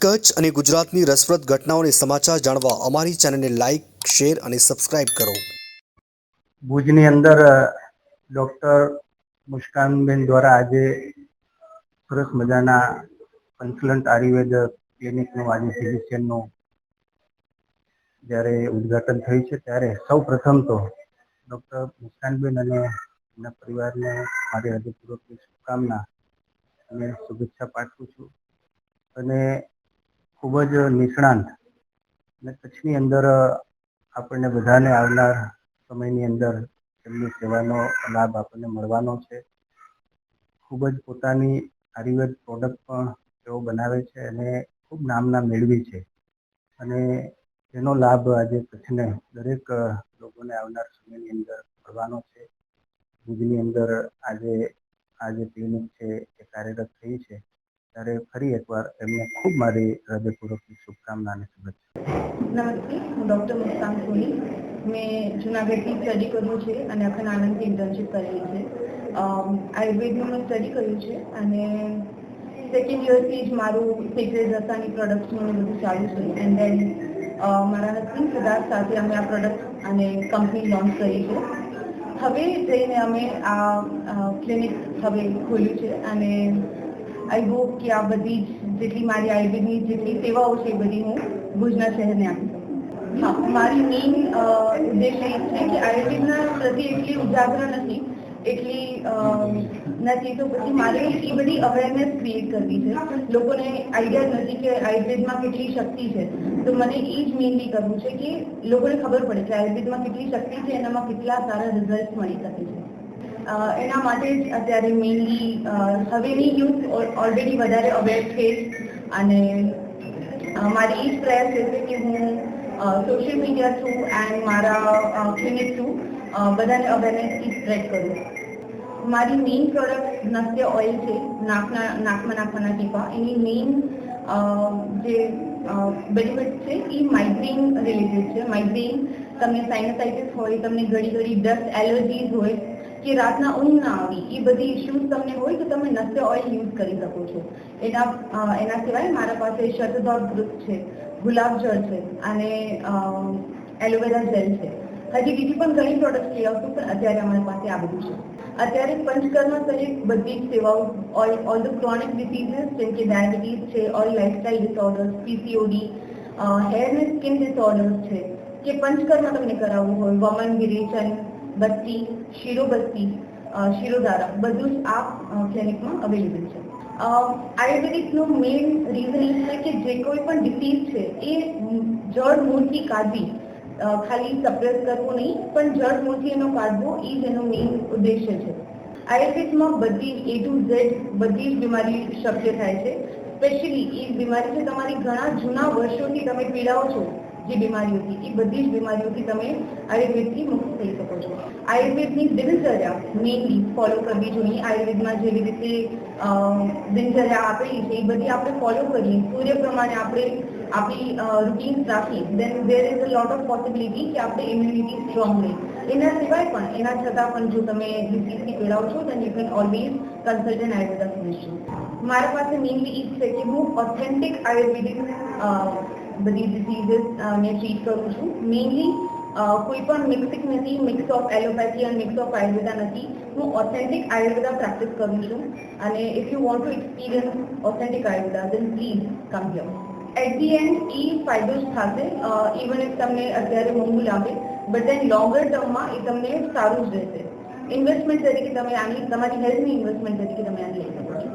કચ્છ અને ગુજરાતની રસપ્રદ ઘટનાઓને સમાચાર જાણવા અમારી ચેનલને લાઇક, શેર અને સબસ્ક્રાઇબ કરો. ભુજની અંદર ડૉક્ટર મુસ્કાનબેન દ્વારા આજે સરસ મજાના કન્સલ્ટન્ટ આયુર્વેદ ક્લિનિકનું આજે ફિઝિશિયનનું જ્યારે ઉદ્ઘાટન થયું છે ત્યારે સૌ પ્રથમ તો ડૉક્ટર મુસ્કાનબેન અને એમના પરિવારને મારી હૃદયપૂર્વકની શુભકામના અને શુભેચ્છા પાઠવું છું. અને ખૂબ જ નિષ્ણાંત અને કચ્છની અંદર આપણને બધાને આવનાર સમયની અંદર એમની સેવાનો લાભ આપણને મળવાનો છે. ખૂબ જ પોતાની આયુર્વેદ પ્રોડક્ટ પણ તેઓ બનાવે છે અને ખૂબ નામના મેળવી છે અને એનો લાભ આજે કચ્છને દરેક લોકોને આવનાર સમયની અંદર મળવાનો છે. ભુજની અંદર આજે ક્લિનિક છે એ કાર્યરત થઈ છે ત્યારે ફરી એકવાર એમને ખૂબ મારી હૃદયપૂર્વકની શુભકામના અને શુભેચ્છા. નમસ્તે, હું ડૉક્ટર મુસ્કાન સોની. મેં જુનાગઢથી સ્ટડી કર્યું છે અને અખંડ આનંદથી ઇન્ટર્નશીપ કરેલી છે. આયુર્વેદનું મેં સ્ટડી કર્યું છે અને સેકન્ડ યરથી જ મારું સિક્રેટ રસાની પ્રોડક્ટ્સનું બધું ચાલુ છે. એન્ડ દેન મારા હસબન્ડ સિદ્ધાર્થ સાથે અમે આ પ્રોડક્ટ અને કંપની લોન્ચ કરી છે. હવે જઈને અમે આ ક્લિનિક હવે ખોલ્યું છે અને આઈ હોપ કે આ બધી જેટલી મારી આયુર્વેદની જેટલી સેવાઓ છે એ બધી હું ભુજના શહેરને આપી શકું. હા, મારી મેઇન ઉદ્દેશ એ છે કે આયુર્વેદના પ્રત્યે એટલી ઉજાગર નથી તો પછી મારે એ બધી અવેરનેસ ક્રિએટ કરવી છે. લોકોને આઈડિયા નથી કે આયુર્વેદમાં કેટલી શક્તિ છે, તો મને એ જ મેઇનલી કરવું છે કે લોકોને ખબર પડે કે આયુર્વેદમાં કેટલી શક્તિ છે, એનામાં કેટલા સારા રિઝલ્ટ મળી શકે છે. એના માટે જ અત્યારે મેઇનલી હવેની યુથ ઓલરેડી વધારે અવેર છે અને મારી એ જ પ્રયાસ રહેશે કે હું સોશિયલ મીડિયા થ્રુ એન્ડ મારા ક્લિનિક થ્રુ બધાને અવેરનેસથી સ્પ્રેડ કરું. મારી મેઇન પ્રોડક્ટ નસ્ય ઓઇલ છે, નાકમાં નાખવાના ટીપા. એની મેઇન જે બેનિફિટ છે એ માઇગ્રેન રિલેટેડ છે. માઇગ્રેન, તમને સાઇનસાઇટિસ હોય, તમને ઘડી ડસ્ટ એલર્જીઝ હોય કે રાતના ઊંઘ ના આવી, એ બધી ઇશ્યુઝ તમને હોય તો તમે નસ્ય ઓઇલ યુઝ કરી શકો છો. એના સિવાય મારા પાસે શતદોર છે, ગુલાબજળ છે અને એલોવેરા જેલ છે. હજી બીજી પણ ઘણી પ્રોડક્ટ લઈ આવશું, પણ અત્યારે અમારી પાસે આ બધું છે. અત્યારે પંચકર્મ સહિત બધી જ સેવાઓ ઓલ ધ ક્રોનિક ડિસીઝીસ જેમ કે ડાયાબિટીસ છે, all lifestyle disorders, PCOD, hair અને સ્કિન ડિસઓર્ડર્સ છે કે પંચકર્મ તમને કરાવવું હોય, વમન, વિરેચન, બસ્તી, શિરોબસ્તી, શિરોધારા, બધું જ આ ક્લિનિકમાં અવેલેબલ છે. આયુર્વેદિકનું મેઇન રીઝન એ છે કે જે કોઈ પણ ડિસીઝ છે એ જડ મૂળથી કાઢવી, ખાલી સપ્રેસ કરવું નહીં, પણ જડ મૂળથી એનો કાઢવો એ જ એનો મેઇન ઉદ્દેશ્ય છે. આયુર્વેદમાં બધી A to Z બધી જ બીમારી શક્ય થાય છે. સ્પેશિયલી એ બીમારી છે તમારી ઘણા જૂના વર્ષોથી તમે પીડાઓ છો જે બીમારીઓથી, એ બધી જ બીમારીઓથી તમે આયુર્વેદથી મુક્ત થઈ શકો છો. આયુર્વેદની દિનચર્યા મેઇનલી ફોલો કરવી જોઈએ. આયુર્વેદમાં જેવી રીતે દિનચર્યા આપેલી છે એ બધી આપણે ફોલો કરીએ, સૂર્ય પ્રમાણે આપણે આપણી રૂટીન્સ રાખીએ, then there is a lot of possibility કે આપણે ઇમ્યુનિટી સ્ટ્રોંગ રહે. એના સિવાય પણ એના છતાં પણ જો તમે ડિસીઝથી પીડાઓ છો then you can always consult an Ayurveda physician. મારા પાસે મેઇનલી એ છે કે હું ઓથેન્ટિક આયુર્વેદિક બધી ડિસીઝીસ ને ટ્રીટ કરું છું. મેઇનલી કોઈ પણ મિક્સિંગ નથી, મિક્સ ઓફ એલોપેથી અને મિક્સ ઓફ આયુર્વેદા નથી. હું ઓથેન્ટિક આયુર્વેદા પ્રેક્ટિસ કરું છું અને if you want to experience authentic Ayurveda then please come here. At the end એ ફાયદો જ થશે, ઇવન ઇફ તમને અત્યારે મોંઘું લાગે, બટ દેન લોંગર ટર્મમાં એ તમને સારું જ રહેશે. ઇન્વેસ્ટમેન્ટ તરીકે તમે આની તમારી હેલ્થની ઇન્વેસ્ટમેન્ટ તરીકે તમે આને લઈ શકો છો.